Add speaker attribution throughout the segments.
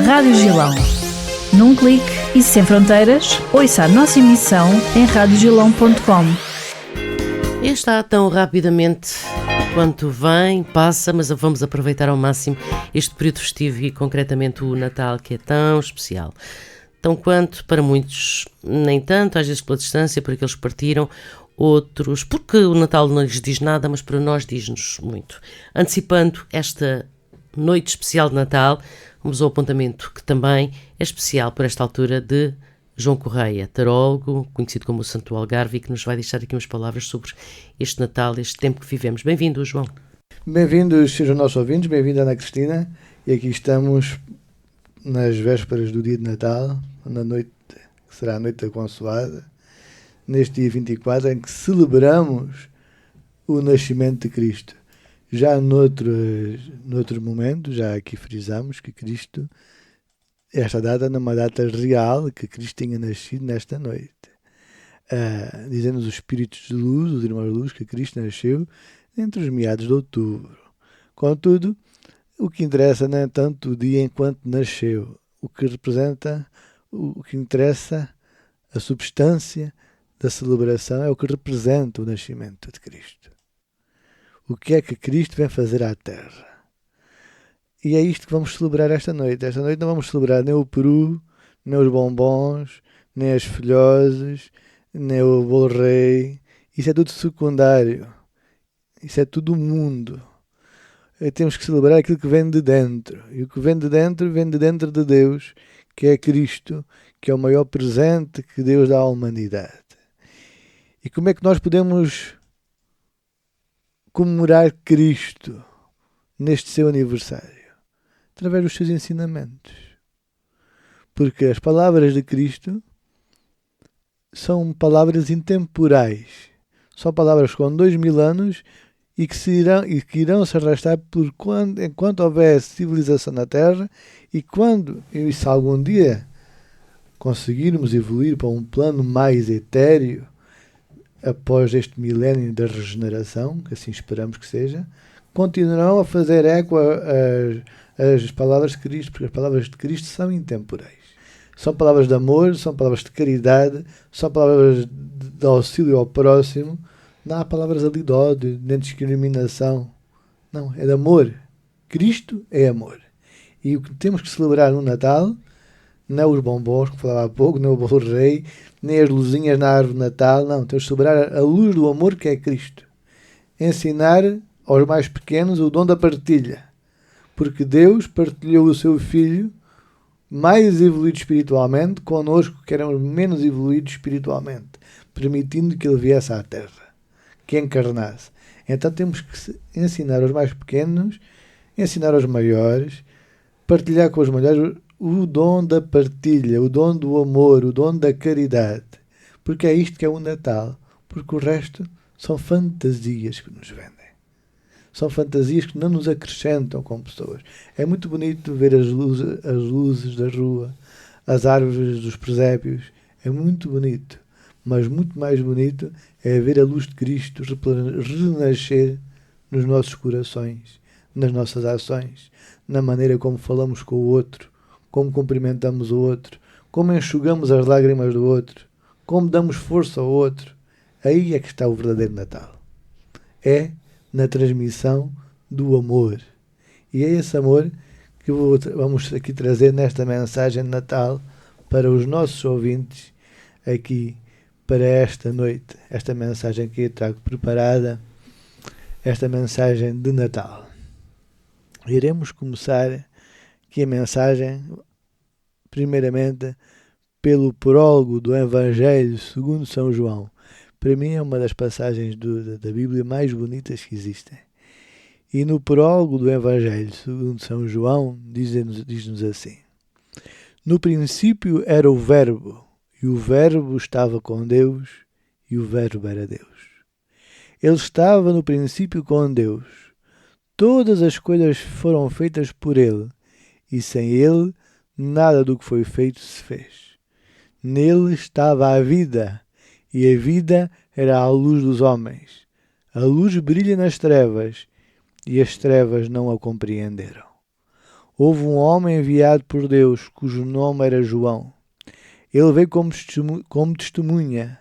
Speaker 1: Rádio Gilão. Num clique e sem fronteiras, ouça a nossa emissão em radiogilão.com.
Speaker 2: E está tão rapidamente quanto vem, passa, mas vamos aproveitar ao máximo este período festivo e concretamente o Natal, que é tão especial. Tão quanto para muitos, nem tanto, às vezes pela distância, por aqueles que partiram, outros, porque o Natal não lhes diz nada, mas para nós diz-nos muito. Antecipando esta noite especial de Natal, vamos ao apontamento que também é especial por esta altura de João Correia, tarólogo, conhecido como o Santo Algarve, e que nos vai deixar aqui umas palavras sobre este Natal, este tempo que vivemos. Bem-vindo, João.
Speaker 3: Bem-vindos, sejam nossos ouvintes, bem-vinda Ana Cristina, e aqui estamos nas vésperas do dia de Natal, na noite, que será a noite da Consoada, neste dia 24, em que celebramos o nascimento de Cristo. Já noutro momento, já aqui frisamos que Cristo, esta data não é uma data real, que Cristo tenha nascido nesta noite. Dizendo-nos os Espíritos de Luz, os Irmãos de Luz, que Cristo nasceu entre os meados de outubro. Contudo, o que interessa não é tanto o dia enquanto nasceu, o que interessa, a substância da celebração é o que representa o nascimento de Cristo. O que é que Cristo vem fazer à Terra? E é isto que vamos celebrar esta noite. Esta noite não vamos celebrar nem o peru, nem os bombons, nem as filhoses, nem o bolo rei. Isso é tudo secundário. Isso é tudo o mundo. Temos que celebrar aquilo que vem de dentro. E o que vem de dentro de Deus, que é Cristo, que é o maior presente que Deus dá à humanidade. E como é que nós podemos comemorar Cristo neste seu aniversário? Através dos seus ensinamentos. Porque as palavras de Cristo são palavras intemporais. São palavras com 2000 anos e que irão se arrastar enquanto houver civilização na Terra, e se algum dia conseguirmos evoluir para um plano mais etéreo, após este milénio da regeneração, que assim esperamos que seja, continuarão a fazer eco as palavras de Cristo, porque as palavras de Cristo são intemporais. São palavras de amor, são palavras de caridade, são palavras de auxílio ao próximo. Não há palavras ali de ódio, nem de discriminação. Não, é de amor. Cristo é amor. E o que temos que celebrar no Natal não é os bombons, que falava há pouco, não é o bolo rei, nem as luzinhas na árvore de Natal. Não, temos que celebrar a luz do amor que é Cristo. Ensinar aos mais pequenos o dom da partilha. Porque Deus partilhou o seu Filho, mais evoluído espiritualmente, connosco, que éramos menos evoluídos espiritualmente, permitindo que ele viesse à Terra, que encarnasse. Então temos que ensinar aos mais pequenos, ensinar aos maiores, partilhar com os maiores o dom da partilha, o dom do amor, o dom da caridade. Porque é isto que é o Natal. Porque o resto são fantasias que nos vendem. São fantasias que não nos acrescentam como pessoas. É muito bonito ver as luzes da rua, as árvores dos presépios. É muito bonito. Mas muito mais bonito é ver a luz de Cristo renascer nos nossos corações, nas nossas ações, na maneira como falamos com o outro, como cumprimentamos o outro, como enxugamos as lágrimas do outro, como damos força ao outro. Aí é que está o verdadeiro Natal. É na transmissão do amor. E é esse amor que vamos aqui trazer nesta mensagem de Natal para os nossos ouvintes aqui para esta noite. Esta mensagem que eu trago preparada, esta mensagem de Natal. Iremos começar aqui a mensagem, primeiramente, pelo prólogo do Evangelho segundo São João. Para mim é uma das passagens da Bíblia mais bonitas que existem. E no prólogo do Evangelho segundo São João, diz-nos assim: No princípio era o Verbo, e o Verbo estava com Deus, e o Verbo era Deus. Ele estava no princípio com Deus. Todas as coisas foram feitas por ele, e sem ele nada do que foi feito se fez. Nele estava a vida, e a vida era a luz dos homens. A luz brilha nas trevas, e as trevas não a compreenderam. Houve um homem enviado por Deus, cujo nome era João. Ele veio como testemunha,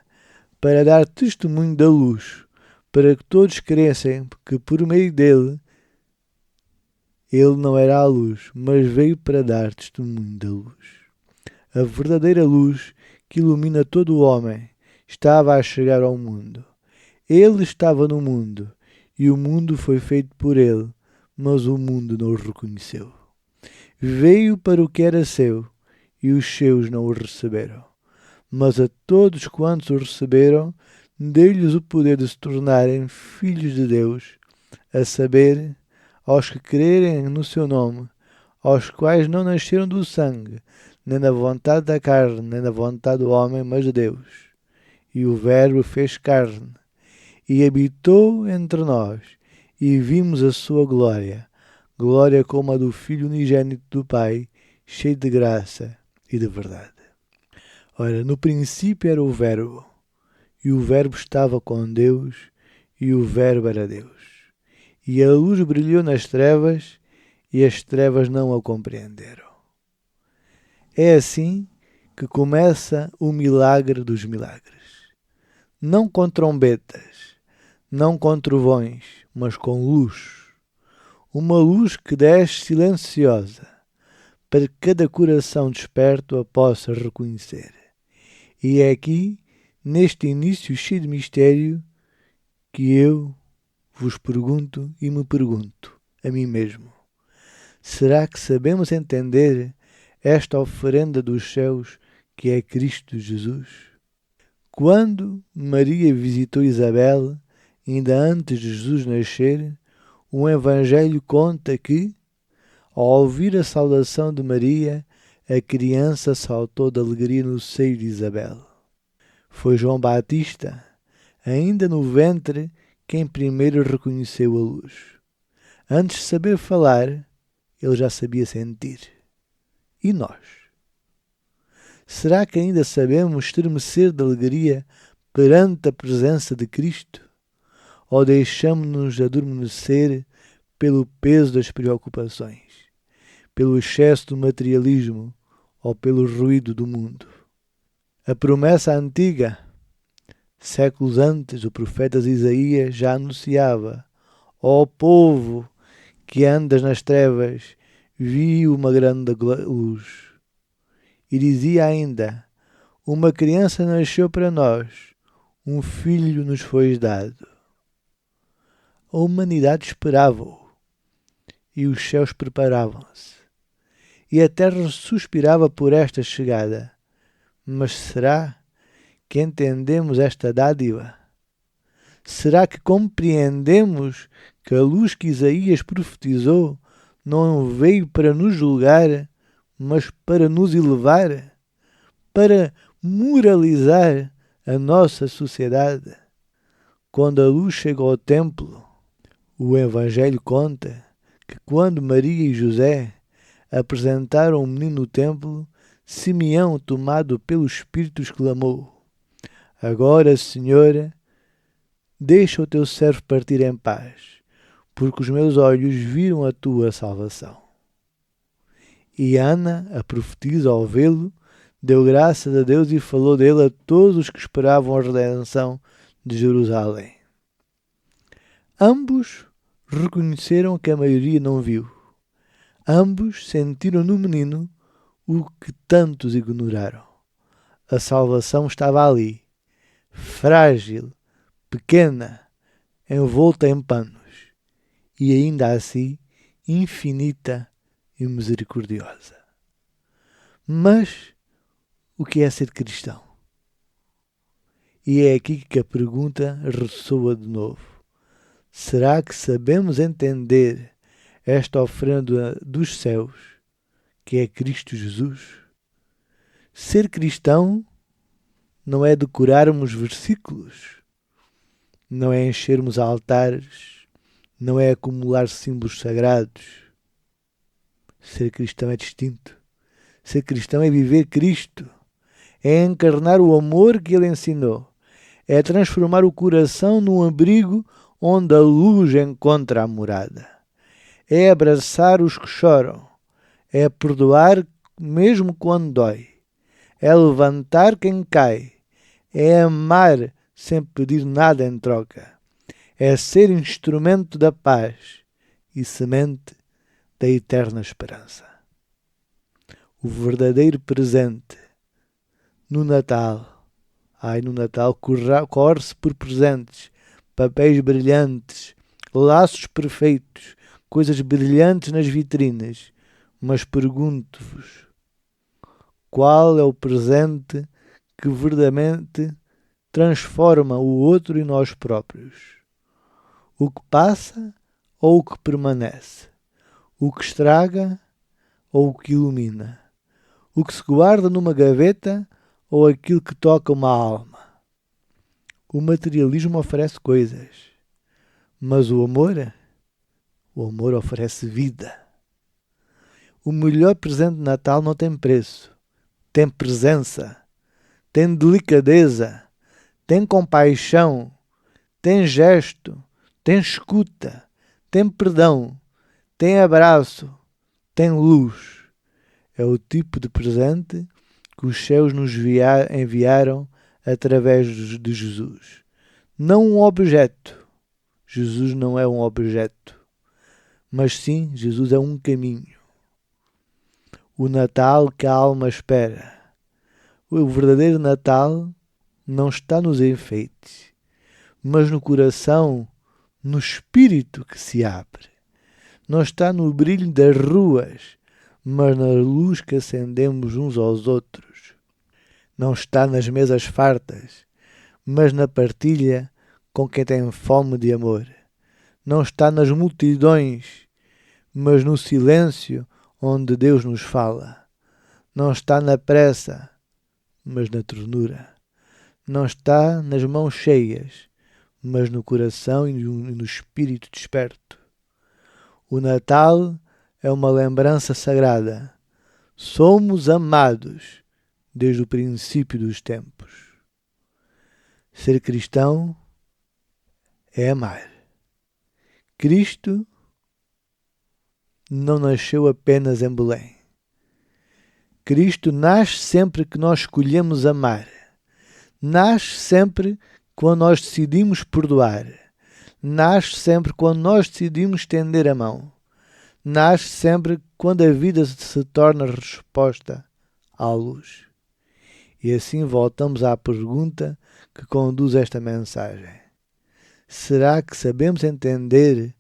Speaker 3: para dar testemunho da luz, para que todos crescem que por meio dele, ele não era a luz, mas veio para dar testemunho da luz. A verdadeira luz que ilumina todo o homem estava a chegar ao mundo. Ele estava no mundo, e o mundo foi feito por ele, mas o mundo não o reconheceu. Veio para o que era seu, e os seus não o receberam. Mas a todos quantos o receberam, deu-lhes o poder de se tornarem filhos de Deus, a saber, aos que crerem no seu nome, aos quais não nasceram do sangue, nem da vontade da carne, nem da vontade do homem, mas de Deus. E o Verbo fez carne, e habitou entre nós, e vimos a sua glória, glória como a do Filho unigênito do Pai, cheio de graça e de verdade. Ora, no princípio era o Verbo, e o Verbo estava com Deus, e o Verbo era Deus. E a luz brilhou nas trevas, e as trevas não a compreenderam. É assim que começa o milagre dos milagres. Não com trombetas, não com trovões, mas com luz. Uma luz que desce silenciosa, para que cada coração desperto a possa reconhecer. E é aqui, neste início cheio de mistério, que eu vos pergunto e me pergunto a mim mesmo. Será que sabemos entender esta oferenda dos céus que é Cristo Jesus? Quando Maria visitou Isabel, ainda antes de Jesus nascer, o Evangelho conta que, ao ouvir a saudação de Maria, a criança saltou de alegria no seio de Isabel. Foi João Batista, ainda no ventre, quem primeiro reconheceu a luz. Antes de saber falar, ele já sabia sentir. E nós? Será que ainda sabemos estremecer de alegria perante a presença de Cristo? Ou deixamos-nos adormecer pelo peso das preocupações, pelo excesso do materialismo ou pelo ruído do mundo? A promessa antiga, séculos antes, o profeta Isaías já anunciava: ó povo que andas nas trevas, viu uma grande luz. E dizia ainda: uma criança nasceu para nós, um filho nos foi dado. A humanidade esperava-o, e os céus preparavam-se, e a terra suspirava por esta chegada. Mas será que entendemos esta dádiva? Será que compreendemos que a luz que Isaías profetizou não veio para nos julgar, mas para nos elevar, para moralizar a nossa sociedade? Quando a luz chegou ao templo, o Evangelho conta que quando Maria e José apresentaram o menino no templo, Simeão, tomado pelo Espírito, exclamou: agora, Senhora, deixa o teu servo partir em paz, porque os meus olhos viram a tua salvação. E Ana, a profetisa, ao vê-lo, deu graças a Deus e falou dele a todos os que esperavam a redenção de Jerusalém. Ambos reconheceram que a maioria não viu. Ambos sentiram no menino o que tantos ignoraram. A salvação estava ali, frágil, pequena, envolta em panos, e ainda assim infinita e misericordiosa. Mas o que é ser cristão? E é aqui que a pergunta ressoa de novo. Será que sabemos entender esta oferenda dos céus, que é Cristo Jesus? Ser cristão não é decorarmos versículos, não é enchermos altares, não é acumular símbolos sagrados. Ser cristão é distinto. Ser cristão é viver Cristo, é encarnar o amor que Ele ensinou, é transformar o coração num abrigo onde a luz encontra a morada, é abraçar os que choram, é perdoar mesmo quando dói, é levantar quem cai, é amar sem pedir nada em troca, é ser instrumento da paz e semente da eterna esperança. O verdadeiro presente no Natal, no Natal corre-se por presentes, papéis brilhantes, laços perfeitos, coisas brilhantes nas vitrines, mas pergunto-vos, qual é o presente que verdadeiramente transforma o outro e nós próprios? O que passa ou o que permanece? O que estraga ou o que ilumina? O que se guarda numa gaveta ou aquilo que toca uma alma? O materialismo oferece coisas, mas o amor oferece vida. O melhor presente de Natal não tem preço, tem presença, tem delicadeza, tem compaixão, tem gesto, tem escuta, tem perdão, tem abraço, tem luz. É o tipo de presente que os céus nos enviaram através de Jesus. Não um objeto. Jesus não é um objeto, mas sim, Jesus é um caminho. O Natal que a alma espera. O verdadeiro Natal não está nos enfeites, mas no coração, no espírito que se abre. Não está no brilho das ruas, mas na luz que acendemos uns aos outros. Não está nas mesas fartas, mas na partilha com quem tem fome de amor. Não está nas multidões, mas no silêncio onde Deus nos fala. Não está na pressa, mas na ternura. Não está nas mãos cheias, mas no coração e no espírito desperto. O Natal é uma lembrança sagrada. Somos amados desde o princípio dos tempos. Ser cristão é amar. Cristo não nasceu apenas em Belém. Cristo nasce sempre que nós escolhemos amar. Nasce sempre quando nós decidimos perdoar. Nasce sempre quando nós decidimos estender a mão. Nasce sempre quando a vida se torna resposta à luz. E assim voltamos à pergunta que conduz esta mensagem. Será que sabemos entender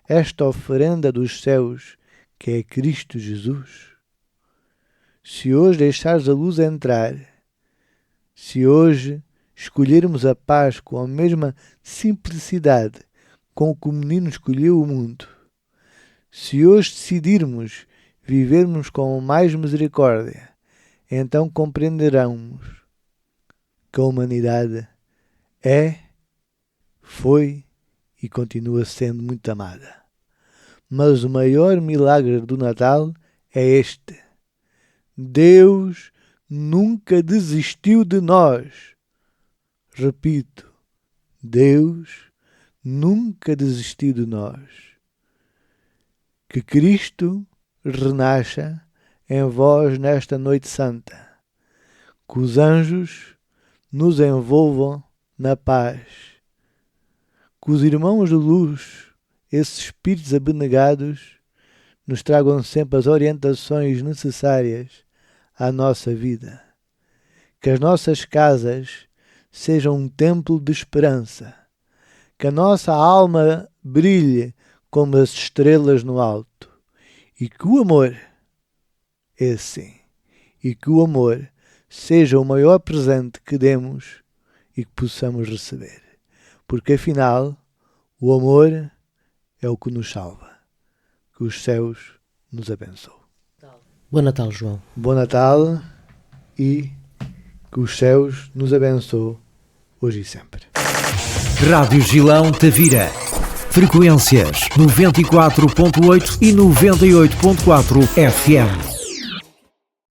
Speaker 3: esta oferenda dos céus que é Cristo Jesus? Se hoje deixares a luz entrar, se hoje escolhermos a paz com a mesma simplicidade com que o menino escolheu o mundo, se hoje decidirmos vivermos com mais misericórdia, então compreenderemos que a humanidade foi e continua sendo muito amada. Mas o maior milagre do Natal é este. Deus nunca desistiu de nós. Repito, Deus nunca desistiu de nós. Que Cristo renasça em vós nesta noite santa. Que os anjos nos envolvam na paz. Que os irmãos de luz, esses espíritos abnegados, nos tragam sempre as orientações necessárias à nossa vida. Que as nossas casas sejam um templo de esperança. Que a nossa alma brilhe como as estrelas no alto. E que o amor, e que o amor seja o maior presente que demos e que possamos receber. Porque afinal, o amor é o que nos salva. Que os céus nos abençoem.
Speaker 2: Bom Natal, João.
Speaker 3: Bom Natal e que os céus nos abençoem hoje e sempre.
Speaker 4: Rádio Gilão Tavira. Frequências 94.8 e 98.4 FM.